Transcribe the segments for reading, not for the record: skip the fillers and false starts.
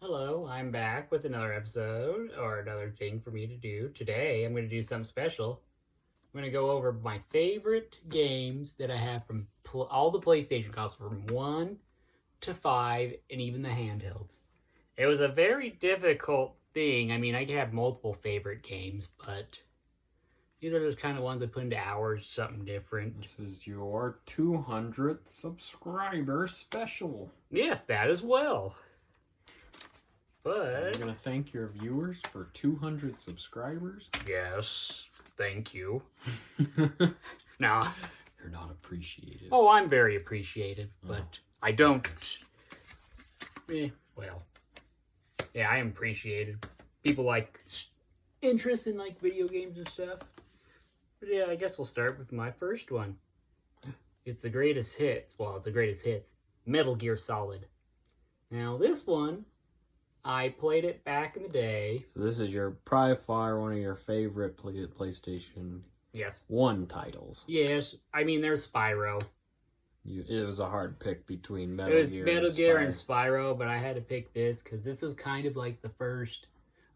Hello, I'm back with another episode or another thing for me to do. Today, I'm going to do something special. I'm going to go over my favorite games that I have from all the PlayStation consoles from 1 to 5 and even the handhelds. It was a very difficult thing. I mean, I could have multiple favorite games, but these are just kind of ones I put into hours, something different. This is your 200th subscriber special. Yes, that as well. But We're going to thank your viewers for 200 subscribers. yes, thank you. You're No. not appreciated. Oh, I'm very appreciative, but I don't. Well, yeah, I am appreciated. People like interest in like video games and stuff. But yeah, I guess we'll start with my first one. It's the greatest hits. Well, it's the greatest hits. Metal Gear Solid. Now, this one, I played it back in the day. So this is your probably far one of your favorite PlayStation Yes. 1 titles. Yes. I mean, there's Spyro. It was a hard pick between Metal Gear Metal and Gear and Spyro, but I had to pick this because this was kind of like the first,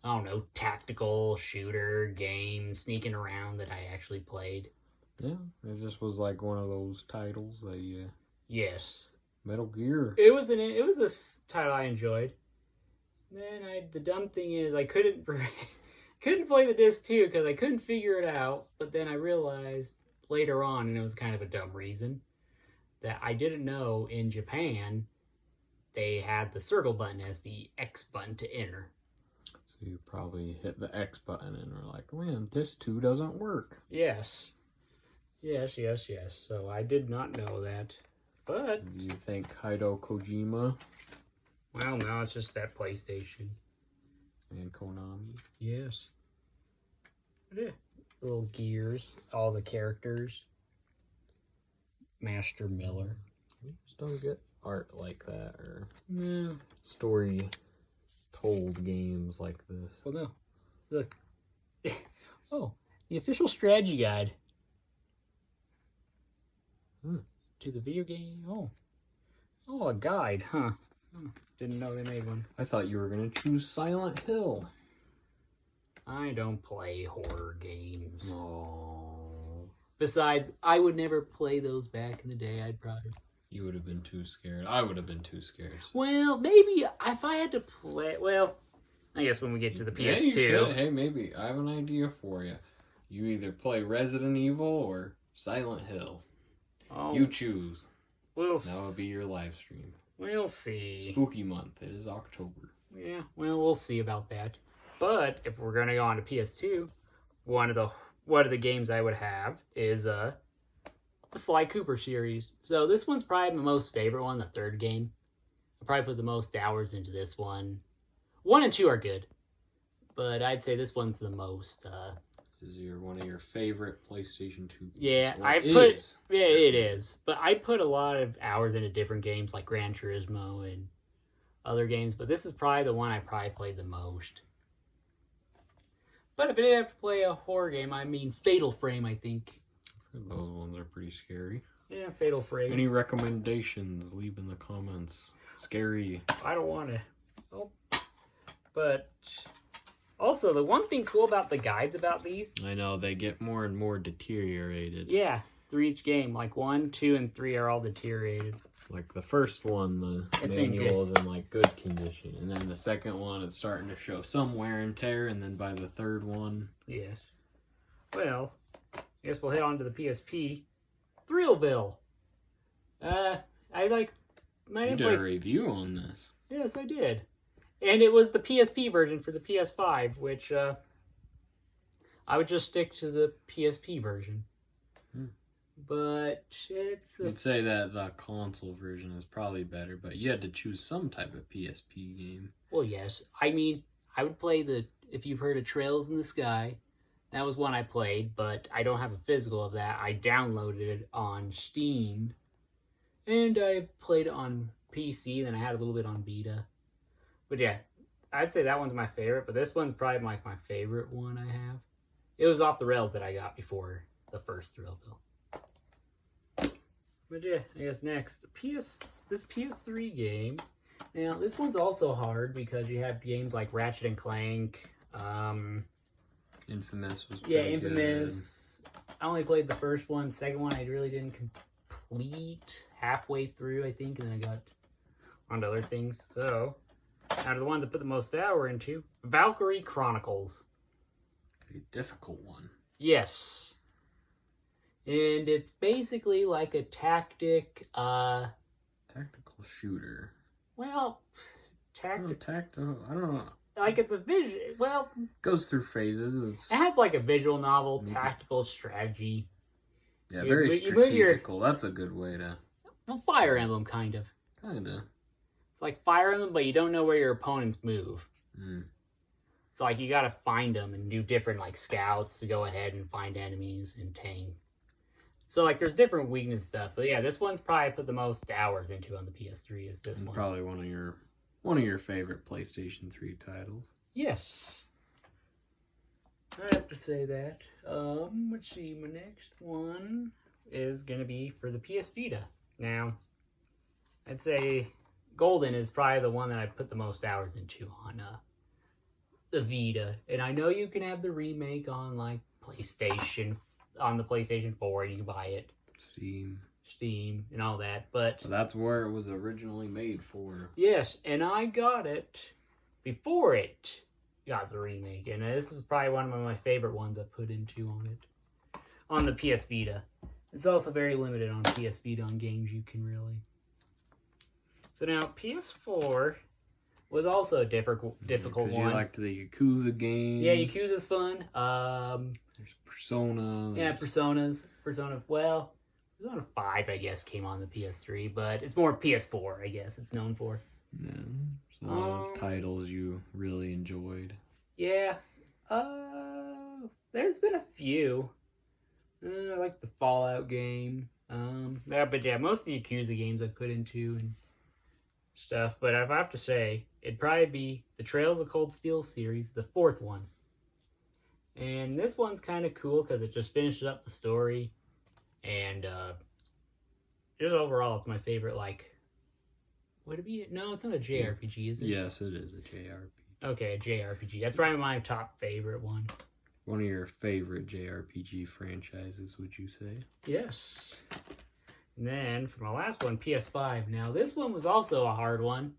I don't know, tactical shooter game sneaking around that I actually played. Yeah, it just was like one of those titles. Yes. Metal Gear. It was a title I enjoyed. Then the dumb thing is I couldn't play the disc 2 because I couldn't figure it out. But then I realized later on, and it was kind of a dumb reason, that I didn't know in Japan they had the circle button as the X button to enter. So you probably hit the X button and were like, man, this 2 doesn't work. Yes. Yes. So I did not know that. But Do you think Hideo Kojima well, no, it's just that PlayStation. and Konami? Yes. But yeah. Little gears, all the characters. Master Miller. We just don't get art like that or No. story told games like this. Well, no. Look. Oh, the official strategy guide. To the video game. Oh, a guide, huh? Didn't know they made one. I thought you were going to choose Silent Hill. I don't play horror games. Oh. Besides, I would never play those back in the day. I'd probably... You would have been too scared. I would have been too scared. Well, maybe if I had to play... Well, I guess when we get to the PS2... Yeah, you should. Hey, maybe. I have an idea for you. You either play Resident Evil or Silent Hill. Oh, You choose. We'll That will be your live stream. We'll see. Spooky month. It is October. Yeah, well, we'll see about that. But if we're gonna go on to PS2, one of the games I would have is the Sly Cooper series. So this one's probably my most favorite one, the third game. I probably put the most hours into this one. 1 and 2 are good, but I'd say this one's the most. This is one of your favorite PlayStation 2 games. Yeah, Well, it is. But I put a lot of hours into different games like Gran Turismo and other games, but this is probably the one I probably played the most. But if I did have to play a horror game, I mean Fatal Frame, I think. Those ones are pretty scary. Yeah, Fatal Frame. Any recommendations? Leave in the comments. Scary. I don't want to. Oh. But also, the one thing cool about the guides about these... I know, they get more and more deteriorated. Yeah, through each game. Like 1, 2, and 3 are all deteriorated. Like the first one, the manual is in like good condition. And then the second one, it's starting to show some wear and tear. And then by the third one... Yes. Well, I guess we'll head on to the PSP. Thrillville. I like... You did a review on this. Yes, I did. And it was the PSP version for the PS5, which I would just stick to the PSP version. But it's... You'd say that the console version is probably better, but you had to choose some type of PSP game. Well, yes. I mean, I would play if you've heard of Trails in the Sky, that was one I played, but I don't have a physical of that. I downloaded it on Steam, and I played it on PC, then I had a little bit on Vita. But yeah, I'd say that one's my favorite, but this one's probably like my favorite one I have. It was off the rails that I got before the first Thrillville. But yeah, I guess next, this PS3 game Now, this one's also hard because you have games like Ratchet and Clank. Infamous was Yeah, pretty Infamous. I only played the first one. Second one, I really didn't complete halfway through, I think, and then I got onto other things. So, out of the ones I put the most hour into, Valkyrie Chronicles. A difficult one. Yes. And it's basically like a tactical shooter. Well, I don't know. Like it's a vision. Well, goes through phases. It has like a visual novel, tactical strategy. Yeah, very strategical. That's a good way to. Well, Fire Emblem, kind of. Kinda. It's like Fire Emblem, but you don't know where your opponents move. So like you gotta find them and do different like scouts to go ahead and find enemies and tank. So like there's different weakness stuff, but yeah, this one's probably put the most hours into on the PS3 is this one. Probably one of your favorite PlayStation 3 titles. Yes. I have to say that. Let's see, my next one is gonna be for the PS Vita. Now, I'd say Golden is probably the one that I put the most hours into on the Vita. And I know you can have the remake on like PlayStation, on the PlayStation 4, you can buy it. Steam and all that, but so that's where it was originally made for. Yes, and I got it before it got the remake, and this is probably one of my favorite ones I put into on it on the PS Vita. It's also very limited on PS Vita on games you can really. So now PS4 was also a difficult one. You liked the Yakuza games. Yeah, Yakuza's fun. There's Persona. Yeah, Persona. Well, Persona 5, I guess, came on the PS3, but it's more PS4, I guess, it's known for. Yeah, there's a lot of titles you really enjoyed. Yeah. There's been a few. I like the Fallout game. But yeah, most of the Yakuza games I put into and stuff. But if I have to say, it'd probably be the Trails of Cold Steel series, the 4th one. And this one's kind of cool because it just finishes up the story. And just overall, it's my favorite, like, would it be? No, it's not a JRPG, is it? Yes, it is a JRPG. Okay, a JRPG. That's probably my top favorite one. One of your favorite JRPG franchises, would you say? Yes. And then, for my last one, PS5. Now, this one was also a hard one,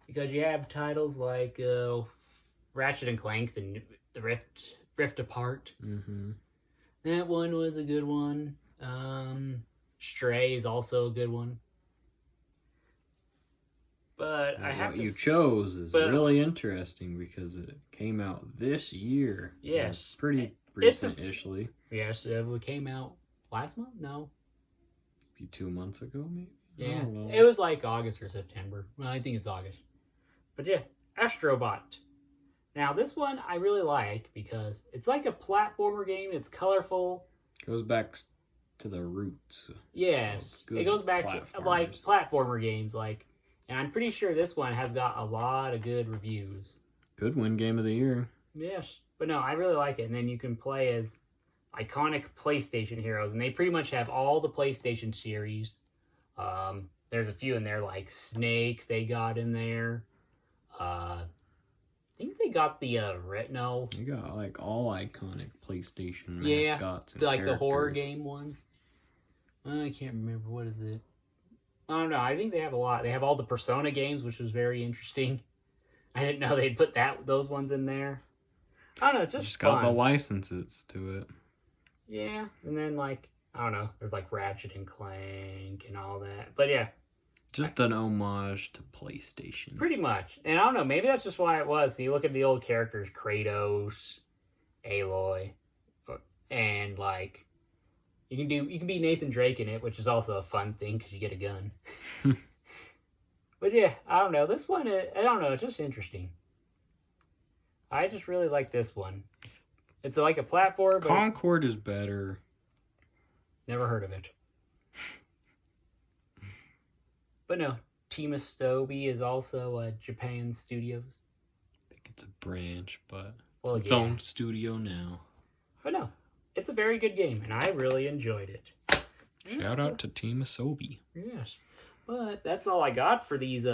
because you have titles like Ratchet and Clank, the Rift Apart. Mm-hmm. That one was a good one. Stray is also a good one. But I have what you chose is really interesting because it came out this year. Yes. Pretty recent-ishly. Yes, it came out last month? No. Maybe 2 months ago, maybe? Yeah. It was like August or September. Well, I think it's August. But yeah, Astrobot. Now, this one I really like because it's like a platformer game. It's colorful. Goes back to the roots. Yes. It goes back to like platformer games, like. And I'm pretty sure this one has got a lot of good reviews. Could win Game of the Year. Yes. But no, I really like it. And then you can play as iconic PlayStation heroes. And they pretty much have all the PlayStation series. There's a few in there, like Snake they got in there. I think they got the Retino. You got like all iconic PlayStation mascots. Yeah, like the horror game ones. I can't remember. What is it? I don't know. I think they have a lot. They have all the Persona games, which was very interesting. I didn't know they'd put those ones in there. I don't know. It's just fun. Got the licenses to it. Yeah, and then like I don't know. There's like Ratchet and Clank and all that. But yeah, just an homage to PlayStation. Pretty much. And I don't know. Maybe that's just why it was. So you look at the old characters, Kratos, Aloy, and like. You can be Nathan Drake in it, which is also a fun thing because you get a gun. But yeah, I don't know. This one, I don't know. It's just interesting. I just really like this one. It's like a platform. But Concord is better. Never heard of it. But no, Team Astobi is also Japan Studios. I think it's a branch, but it's its own studio now. But no. It's a very good game, and I really enjoyed it. Shout out to Team Asobi. Yes. But that's all I got for these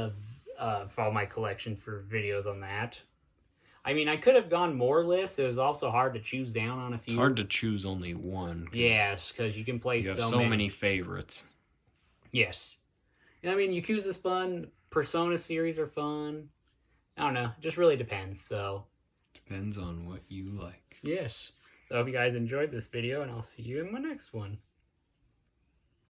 for all my collection for videos on that. I mean, I could have gone more lists. It was also hard to choose down on a few. It's hard to choose only one. Yes, because you can play you have so many favorites. Yes. I mean, Yakuza's fun. Persona series are fun. I don't know. It just really depends. So depends on what you like. Yes. So I hope you guys enjoyed this video, and I'll see you in my next one.